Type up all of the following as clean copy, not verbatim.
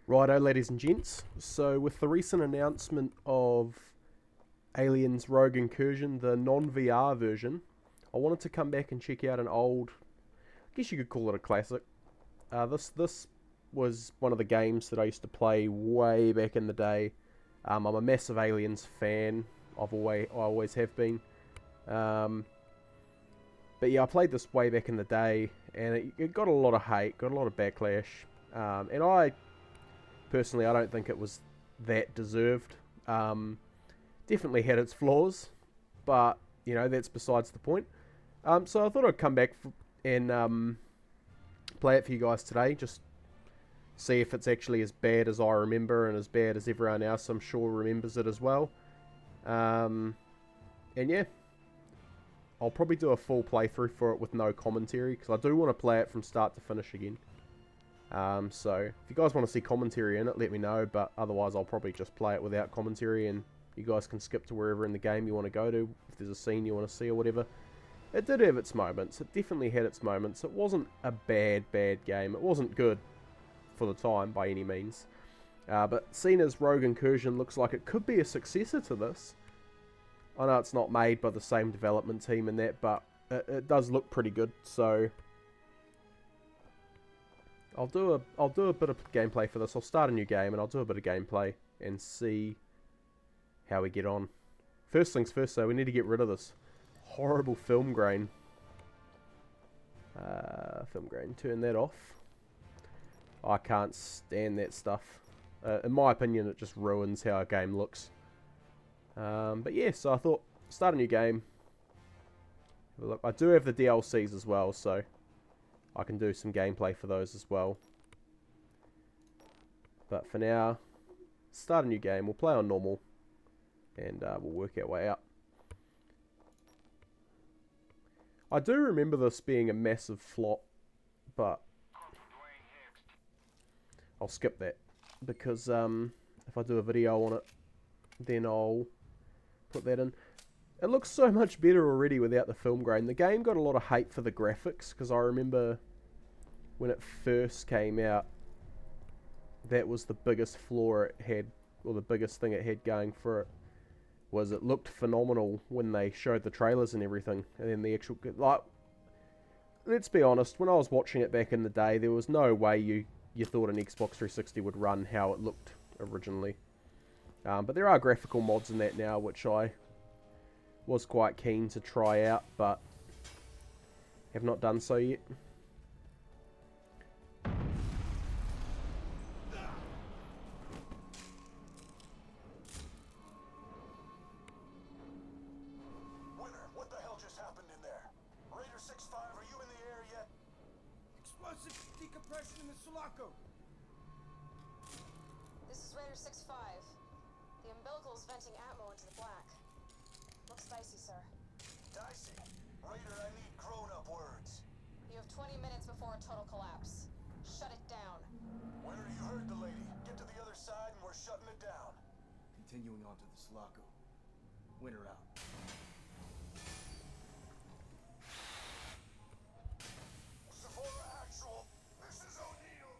Righto, ladies and gents. So, with the recent announcement of Aliens Rogue Incursion, the non-VR version, I wanted to come back and check out an old, I guess you could call it a classic. This was one of the games that I used to play way back in the day. I'm a massive Aliens fan. I always have been. But yeah, I played this way back in the day, and it got a lot of hate, got a lot of backlash, and personally, I don't think it was that deserved. Definitely had its flaws, but you know, that's besides the point. So I thought I'd come back and play it for you guys today, just see if it's actually as bad as I remember and as bad as everyone else I'm sure remembers it as well. And yeah, I'll probably do a full playthrough for it with no commentary, because I do want to play it from start to finish again. So if you guys want to see commentary in it, let me know, but otherwise I'll probably just play it without commentary, and you guys can skip to wherever in the game you want to go to, if there's a scene you want to see or whatever. It did have its moments, it definitely had its moments. It wasn't a bad game, it wasn't good for the time by any means. But seeing as Rogue Incursion looks like it could be a successor to this, I know it's not made by the same development team and that, but it does look pretty good, so I'll do a bit of gameplay for this. I'll start a new game and I'll do a bit of gameplay and see how we get on. First things first though, we need to get rid of this horrible film grain. Film grain, turn that off. I can't stand that stuff. In my opinion, it just ruins how a game looks. But yeah, so I thought, start a new game. Look, I do have the DLCs as well, so I can do some gameplay for those as well. But for now, start a new game. We'll play on normal, and we'll work our way out. I do remember this being a massive flop, but I'll skip that, because if I do a video on it, then I'll put that in. It looks so much better already without the film grain. The game got a lot of hate for the graphics, because I remember when it first came out, that was the biggest flaw it had, or the biggest thing it had going for it, was it looked phenomenal when they showed the trailers and everything, and then the actual, like, let's be honest, when I was watching it back in the day, there was no way you thought an Xbox 360 would run how it looked originally. But there are graphical mods in that now, which I was quite keen to try out, but have not done so yet. Winter, what the hell just happened in there? Raider 6-5, are you in the air yet? Explosive decompression in the Sulaco. This is Raider 6-5. The umbilical is venting atmo into the black. Looks dicey, sir. Dicey. Raider, I need grown-up words. You have 20 minutes before a total collapse. Shut it down. Winter, you heard the lady. Get to the other side and we're shutting it down. Continuing on to the Sulaco. Winter out. Sephora Actual, this is O'Neill.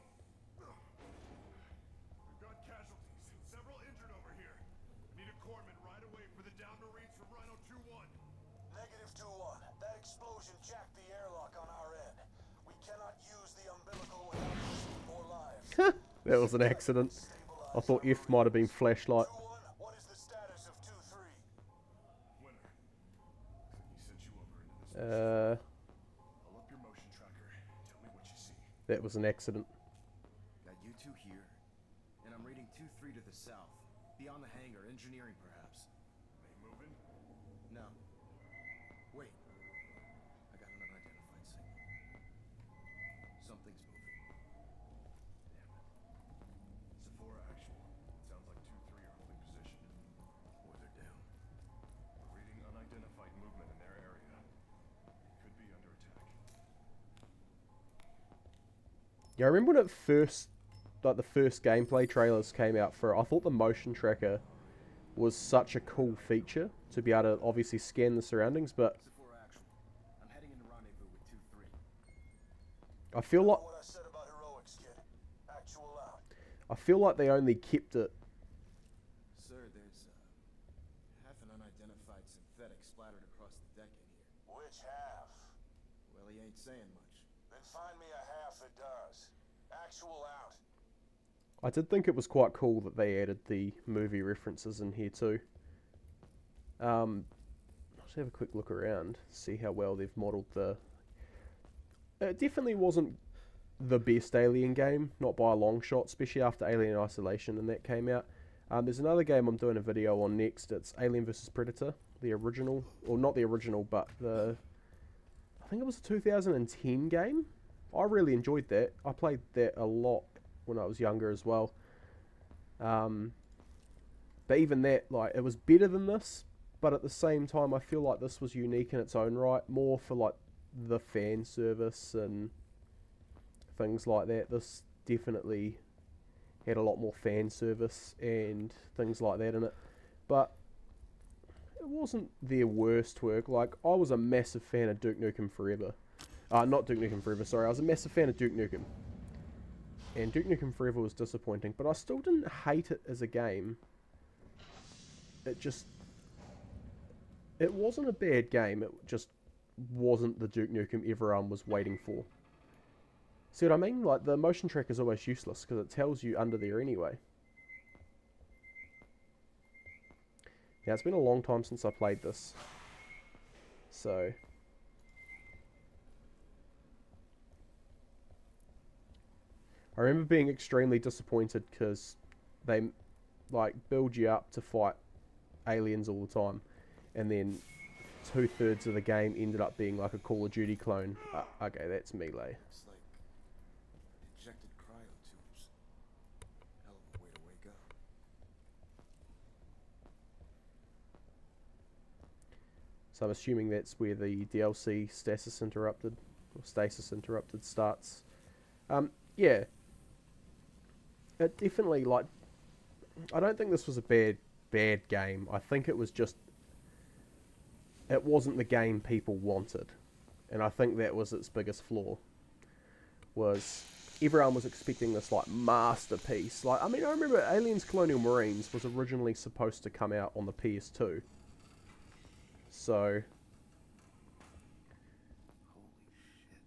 We've got casualties and several injured over here. Need a corpsman right away for the downed Marines from Rhino 2-1. Negative 2-1. That explosion jacked the airlock on our end. We cannot use the umbilical without losing more lives. That was an accident. I thought F might have been flashlight. 2-1, what is the status of 2-3? Winner. He sent you over into this. Pull up your motion tracker. Tell me what you see. That was an accident. Got you two here, and I'm reading 2-3 to the south, beyond the hangar, engineering perhaps. They moving? No. Wait. I got an unidentified signal. Something's moving. Damn it. Sephora Actual. It sounds like 2-3 are holding position. Or they're down. We're reading unidentified movement in their area. Could be under attack. Yeah, I remember when it first, like the first gameplay trailers came out for it, I thought the motion tracker was such a cool feature to be able to obviously scan the surroundings, but Sephora Actual. I'm heading into rendezvous with 2-3. I feel like What I said about heroics, kid. Actual out. I feel like they only kept it. Sir, there's half an unidentified synthetic splattered across the deck in here. Which half? Well, he ain't saying much. Then find me a half that does. Actual out. I did think it was quite cool that they added the movie references in here too. I'll just have a quick look around, see how well they've modelled the... It definitely wasn't the best Alien game, not by a long shot, especially after Alien Isolation and that came out. There's another game I'm doing a video on next. It's Alien vs Predator, the original, or not the original, but I think it was a 2010 game. I really enjoyed that. I played that a lot when I was younger as well. But even that, like, it was better than this, but at the same time, I feel like this was unique in its own right, more for like the fan service and things like that. This definitely had a lot more fan service and things like that in it, but it wasn't their worst work. Like, I was a massive fan of Duke Nukem Forever. Not Duke Nukem Forever, sorry. I was a massive fan of Duke Nukem. And Duke Nukem Forever was disappointing, but I still didn't hate it as a game. It wasn't a bad game, it just wasn't the Duke Nukem everyone was waiting for. See what I mean? Like, the motion track is almost useless because it tells you under there anyway. Yeah, it's been a long time since I played this. So... I remember being extremely disappointed because they, like, build you up to fight aliens all the time. And then 2/3 of the game ended up being like a Call of Duty clone. Okay, that's melee. Looks like ejected cryotubes. Hell of a way to wake up. So I'm assuming that's where the DLC Stasis Interrupted starts. Yeah. It definitely, like, I don't think this was a bad game. I think it was just, it wasn't the game people wanted. And I think that was its biggest flaw. Was everyone was expecting this, like, masterpiece. Like, I mean, I remember Aliens Colonial Marines was originally supposed to come out on the PS2. So... Holy shit.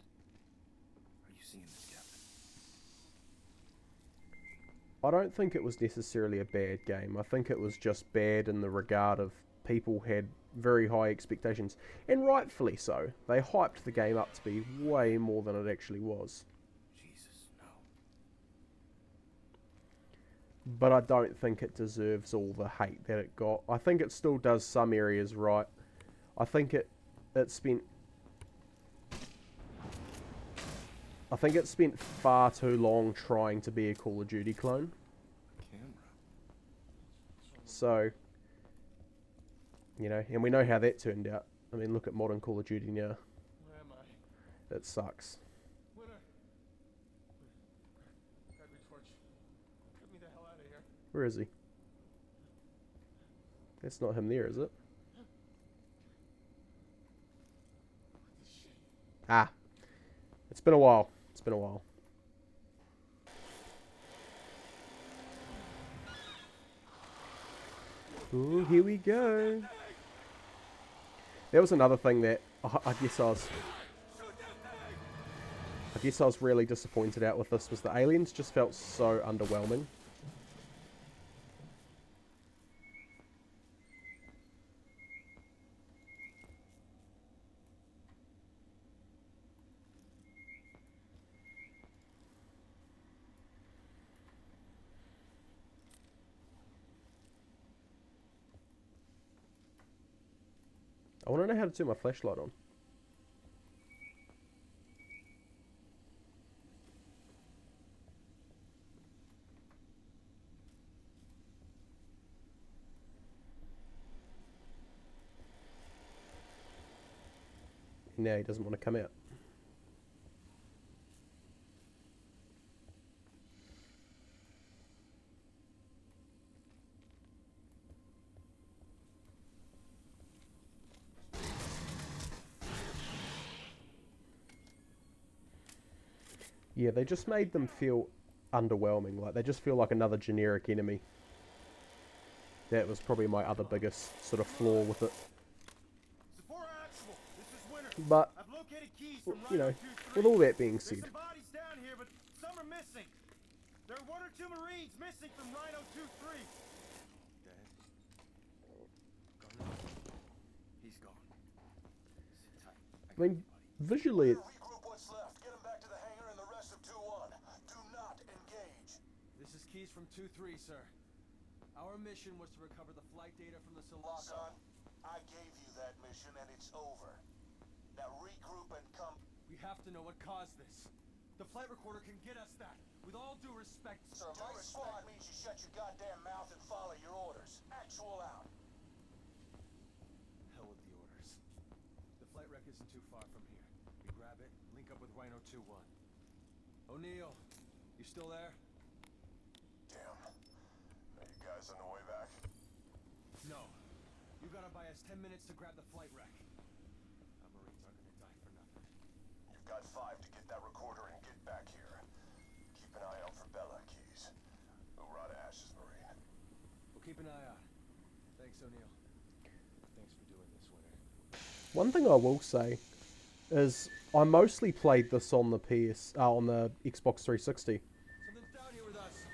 Are you seeing this, Captain? I don't think it was necessarily a bad game. I think it was just bad in the regard of people had very high expectations. And rightfully so. They hyped the game up to be way more than it actually was. Jesus, no. But I don't think it deserves all the hate that it got. I think it still does some areas right. I think it spent far too long trying to be a Call of Duty clone. Camera. So, you know, and we know how that turned out. I mean, look at modern Call of Duty now. Where am I? It sucks. Winner! Grab your torch. Get me the hell out of here. Where is he? That's not him there, is it? This shit. Ah. It's been a while. It's been a while. Ooh, here we go. That was another thing that I guess I was really disappointed out with this, was the aliens just felt so underwhelming. I want to know how to turn my flashlight on. Now he doesn't want to come out. Yeah, they just made them feel underwhelming. Like, they just feel like another generic enemy. That was probably my other biggest sort of flaw with it. Sephora Actual, this is Winter. But, I've located keys from you know, Rhino 2-3. with all that being There's said, some bodies down here, but some are missing. There are 1 or 2 Marines missing from Rhino 2-3. Dead. Gone. He's gone. Sit tight. I mean, visually, Regroup what's left. Get them back to the hangar and the rest of 2-1. Do not engage. This is keys from 2-3, sir. Our mission was to recover the flight data from the Sulaco. Son, I gave you that mission and it's over. Now regroup and come. We have to know what caused this. The flight recorder can get us that. With all due respect, Sir, my respect means you shut your goddamn mouth and follow your orders. Actual out. hell with the orders. The flight wreck isn't too far from here. We grab it, link up with Rhino 2-1. O'Neill, you still there? Damn. Are you guys on the way back? No. You gotta buy us 10 minutes to grab the flight wreck. Our Marines aren't gonna die for nothing. You've got 5 to get that recorder and get back here. Keep an eye out for Bella, Keys. Hoorah to Ash's Marine. We'll keep an eye out. Thanks, O'Neill. Thanks for doing this, Winter. one thing I will say is I mostly played this on the on the Xbox 360, Something's down here with us.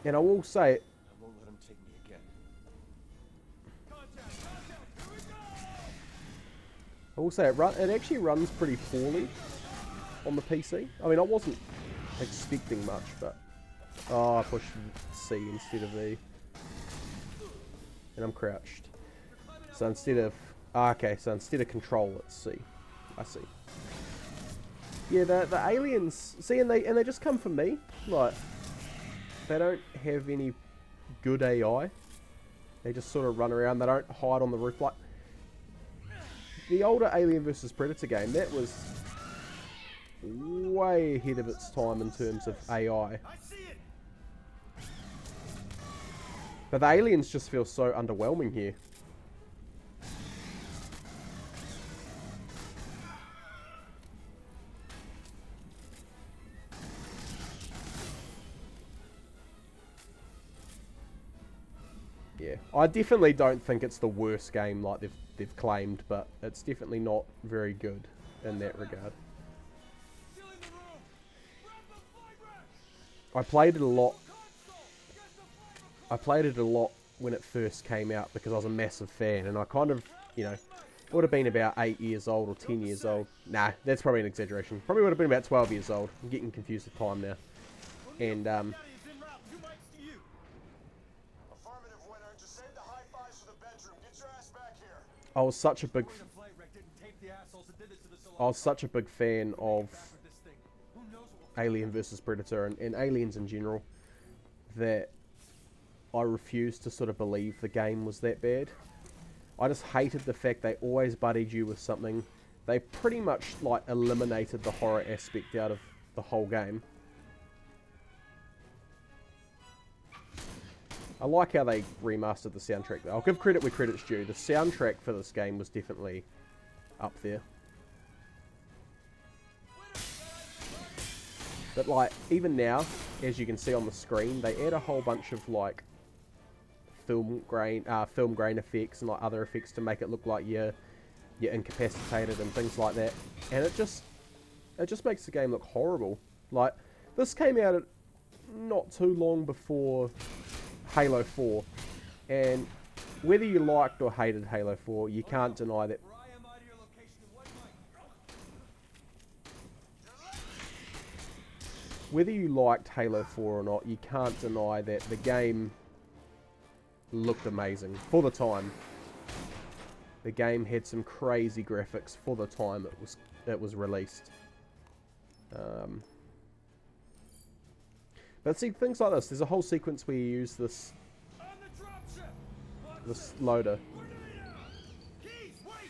and I will say, I won't let him take me again. Contact! Here we go! it actually runs pretty poorly on the PC. I mean, I wasn't expecting much, but I pushed C instead of E, and I'm crouched. So instead of control, it's C. I see. Yeah, the aliens, see, and they just come for me. Like, they don't have any good AI. They just sort of run around. They don't hide on the roof. Like the older Alien vs Predator game, that was way ahead of its time in terms of AI. I see it. But the aliens just feel so underwhelming here. Yeah, I definitely don't think it's the worst game like they've claimed, but it's definitely not very good in that regard. Still in the room! Grab the flight wreck! I played it a lot. Console! Get the flight recorder! I played it a lot when it first came out because I was a massive fan, and I kind of, you know, would have been about 8 years old or 10 years old. Nah, that's probably an exaggeration. Probably would have been about 12 years old. I'm getting confused with time now. And Daddy is en route. 2 mics to you. Affirmative, Winter. Just save the high fives for the bedroom. Get your ass back here. I was such a big, The flight wreck didn't tape the assholes that did this to the Sulaco. I was such a big fan of Back with this thing. Who knows what we'll Alien vs Predator and aliens in general, that I refused to sort of believe the game was that bad. I just hated the fact they always buddied you with something. They pretty much like eliminated the horror aspect out of the whole game. I like how they remastered the soundtrack though. I'll give credit where credit's due. The soundtrack for this game was definitely up there. But like, even now, as you can see on the screen, they add a whole bunch of like film grain effects and like other effects to make it look like you're incapacitated and things like that. And it just makes the game look horrible. Like, this came out not too long before Halo 4, and whether you liked or hated Halo 4, you can't deny that. Where I am out of your location in 1 mic. Whether you liked Halo 4 or not, you can't deny that the game looked amazing for the time. The game had some crazy graphics for the time it was released. But see, things like this. There's a whole sequence where you use this On the dropship! loader, Keys, wait.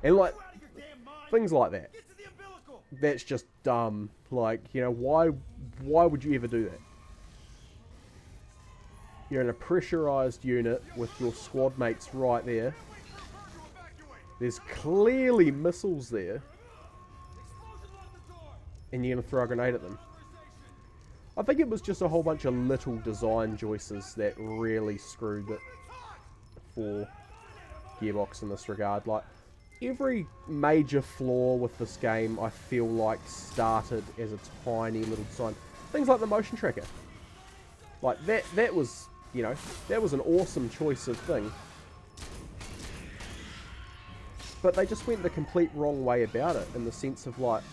and like You out of your damn mind. things like that. Get to the umbilical. That's just dumb. Like, you know, why would you ever do that? You're in a pressurized unit with your squad mates right there. There's clearly missiles there, Explosion lock the door! and you're gonna throw a grenade at them. Officers I think it was just a whole bunch of little design choices that really screwed it for Gearbox in this regard. Like, every major flaw with this game, I feel like, started as a tiny little design. Things like the motion tracker. Like, that was, you know, that was an awesome choice of thing. But they just went the complete wrong way about it, in the sense of, like,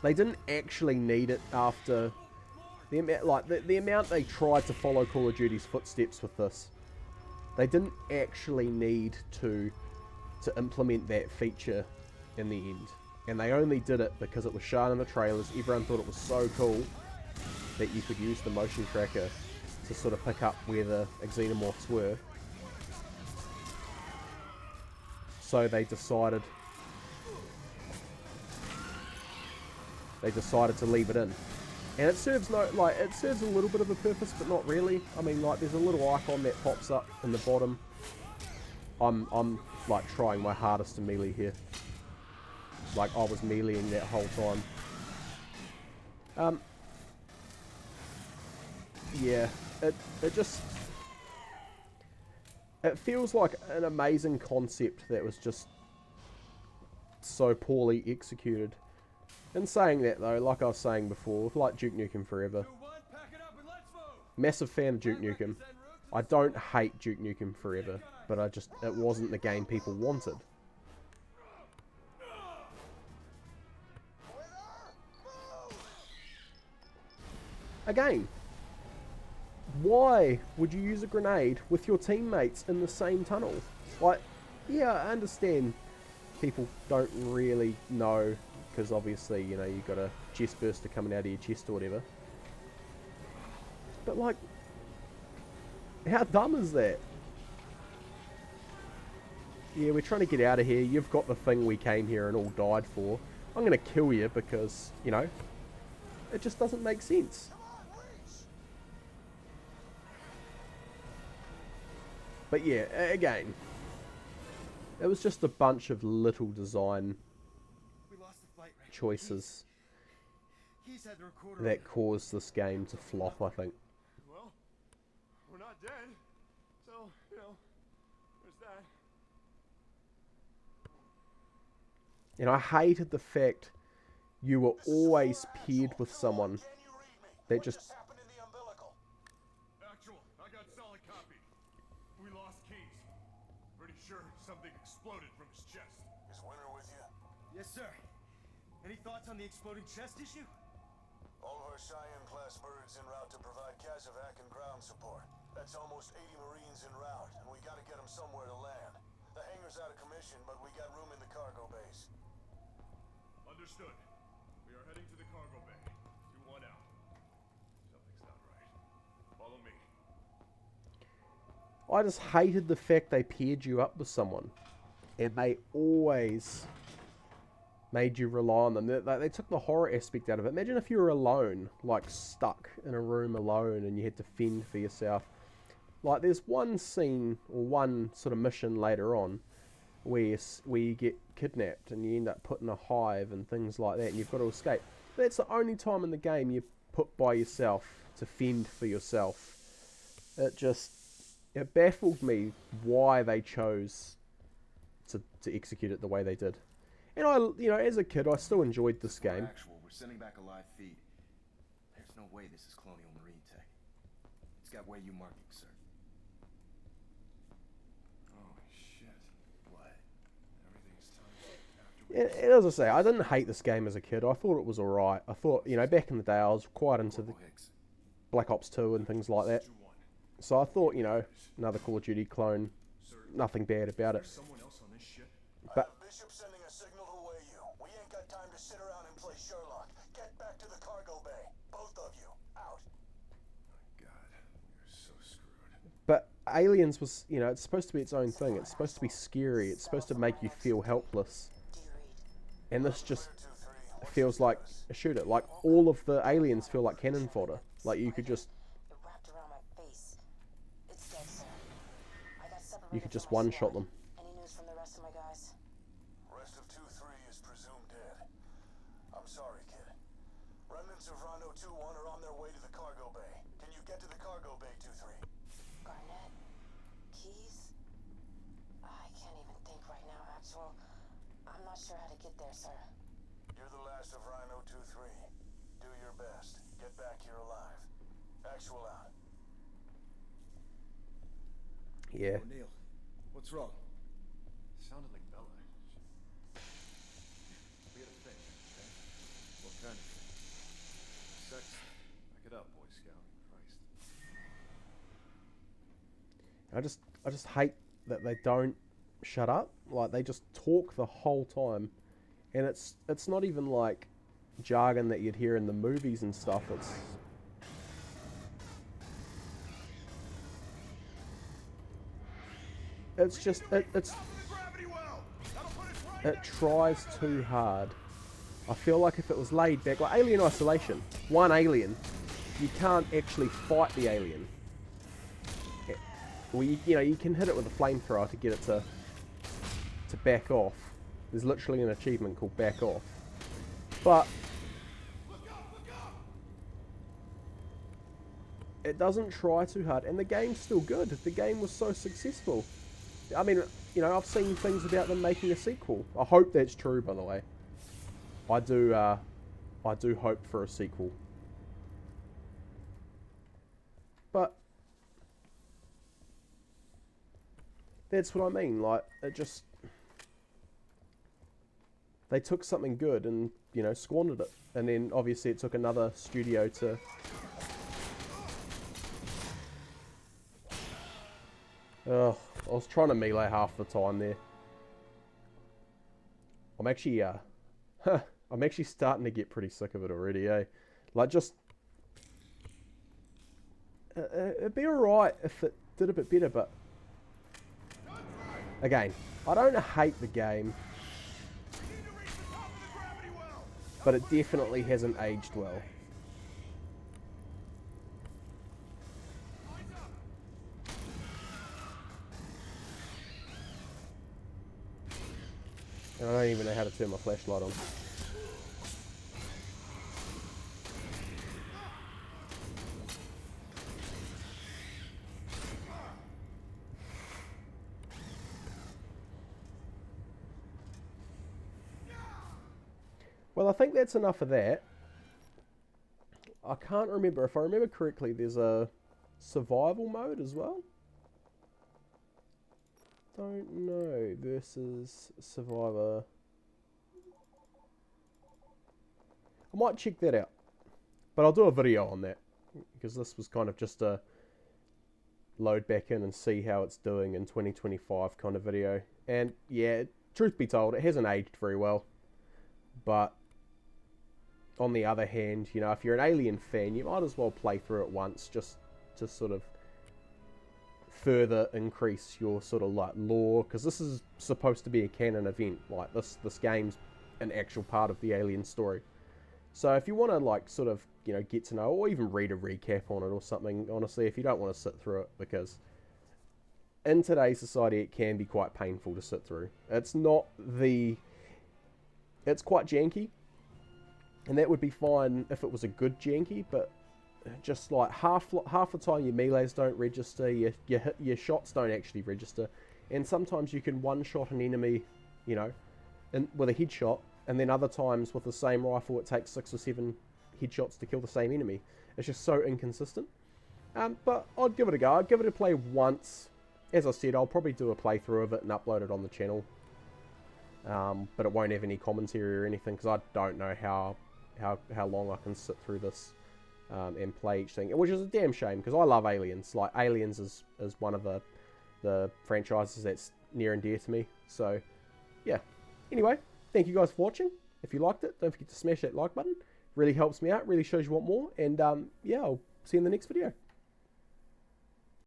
they didn't actually need it after the amount, like, the amount they tried to follow Call of Duty's footsteps with this. They didn't actually need to implement that feature in the end. And they only did it because it was shown in the trailers. Everyone thought it was so cool that you could use the motion tracker to sort of pick up where the xenomorphs were. So they decided to leave it in. And it serves it serves a little bit of a purpose, but not really. I mean, like, there's a little icon that pops up in the bottom. I'm like trying my hardest to melee here. Like, I was meleeing that whole time. Yeah, it feels like an amazing concept that was just so poorly executed. In saying that, though, like I was saying before, like Duke Nukem Forever, massive fan of Duke Nukem. I don't hate Duke Nukem Forever, but it wasn't the game people wanted. Again, why would you use a grenade with your teammates in the same tunnel? Like, yeah, I understand people don't really know, because obviously, you know, you've got a chest burster coming out of your chest or whatever. But, like, how dumb is that? Yeah, we're trying to get out of here. You've got the thing we came here and all died for. I'm going to kill you because, you know, it just doesn't make sense. But yeah, again, it was just a bunch of little design choices that caused this game to flop, I think. Well, we're not dead, so, you know, there's that. And I hated the fact you were always paired with someone that just... Actual, I got solid copy. We lost keys. Pretty sure something exploded from his chest. Is Winter with you? Yes, sir. Any thoughts on the exploding chest issue? All of our Cheyenne-class birds en route to provide Casevac and ground support. That's almost 80 Marines en route, and we gotta get them somewhere to land. The hangar's out of commission, but we got room in the cargo base. Understood. We are heading to the cargo bay. 2-1 out. Something's not right. Follow me. I just hated the fact they paired you up with someone. And they always made you rely on them. They took the horror aspect out of it. Imagine if you were alone, like stuck in a room alone, and you had to fend for yourself. Like, there's one scene, or one sort of mission later on, where you get kidnapped and you end up put in a hive and things like that, and you've got to escape. That's the only time in the game you're put by yourself to fend for yourself. It baffled me why they chose to execute it the way they did. And I, you know, as a kid, I still enjoyed this game. Actual, we're sending back a live feed. There's no way this is Colonial Marine tech. It's got where you markings, sir. Holy shit. What? Everything's time after we... And as I say, I didn't hate this game as a kid. I thought it was alright. I thought, you know, back in the day, I was quite into the Black Ops 2 and things like that. So I thought, you know, another Call of Duty clone, nothing bad about it. Someone else on this ship? But Bishop sending a signal to weigh you. We ain't got time to sit around and play Sherlock. Get back to the cargo bay. Both of you. Out. God, you're so screwed. But Aliens was, you know, it's supposed to be its own thing. It's supposed to be scary. It's supposed to make you feel helpless. And this just feels like a shooter. Like, all of the aliens feel like cannon fodder. Like, you could just... You could just one-shot them. Any news from the rest of my guys? Rest of 2-3 is presumed dead. I'm sorry, kid. Remnants Squads of Rondo 2-1 are on their way to the cargo bay. Can you get to the cargo bay, 2-3? Garnett? Keys? I can't even think right now, Actual. I'm not sure how to get there, sir. You're the last of Rhino 2-3. Do your best. Get back here alive. Actual out. Yeah. O'Neill, what's wrong? Sounded like Bella. We had a thing, okay? What kind of thing? Sex? Back it up, Boy Scout. Christ. I just hate that they don't shut up. Like, they just talk the whole time, and it's not even like jargon that you'd hear in the movies and stuff. It's just it tries too hard. I feel like if it was laid back, like Alien Isolation, one alien, you can't actually fight the alien. Well, you can hit it with a flamethrower to get it to back off. There's literally an achievement called back off. But it doesn't try too hard, and the game's still good. The game was so successful. I mean, I've seen things about them making a sequel. I hope that's true, by the way. I do hope for a sequel. But that's what I mean. Like, they took something good and, squandered it. And then, obviously, it took another studio to... Oh, I was trying to melee half the time there. I'm actually, I'm actually starting to get pretty sick of it already, eh? Like, just... it'd be alright if it did a bit better, but... Again, I don't hate the game, but it definitely hasn't aged well. And I don't even know how to turn my flashlight on. Well, I think that's enough of that. I can't remember. If I remember correctly, there's a survival mode as well. Don't know. Versus Survivor. I might check that out. But I'll do a video on that. Because this was kind of just a load back in and see how it's doing in 2025 kind of video. And yeah, truth be told, it hasn't aged very well. But on the other hand, if you're an Alien fan, you might as well play through it once just to sort of further increase your sort of like lore, because this is supposed to be a canon event. Like this game's an actual part of the Alien story. So if you want to like sort of get to know, or even read a recap on it or something, honestly, if you don't want to sit through it, because in today's society it can be quite painful to sit through. It's quite janky, and that would be fine if it was a good janky, but just like half the time your melees don't register, your shots don't actually register, and sometimes you can one-shot an enemy, with a headshot, and then other times with the same rifle it takes 6 or 7 headshots to kill the same enemy. It's just so inconsistent. But I'd give it a go. I'd give it a play once. As I said, I'll probably do a playthrough of it and upload it on the channel. But it won't have any commentary or anything, because I don't know how long I can sit through this and play each thing, which is a damn shame, because I love Aliens. Like, Aliens is one of the franchises that's near and dear to me. So, yeah. Anyway, thank you guys for watching. If you liked it, don't forget to smash that like button. Really helps me out, really shows you want more. And, yeah, I'll see you in the next video.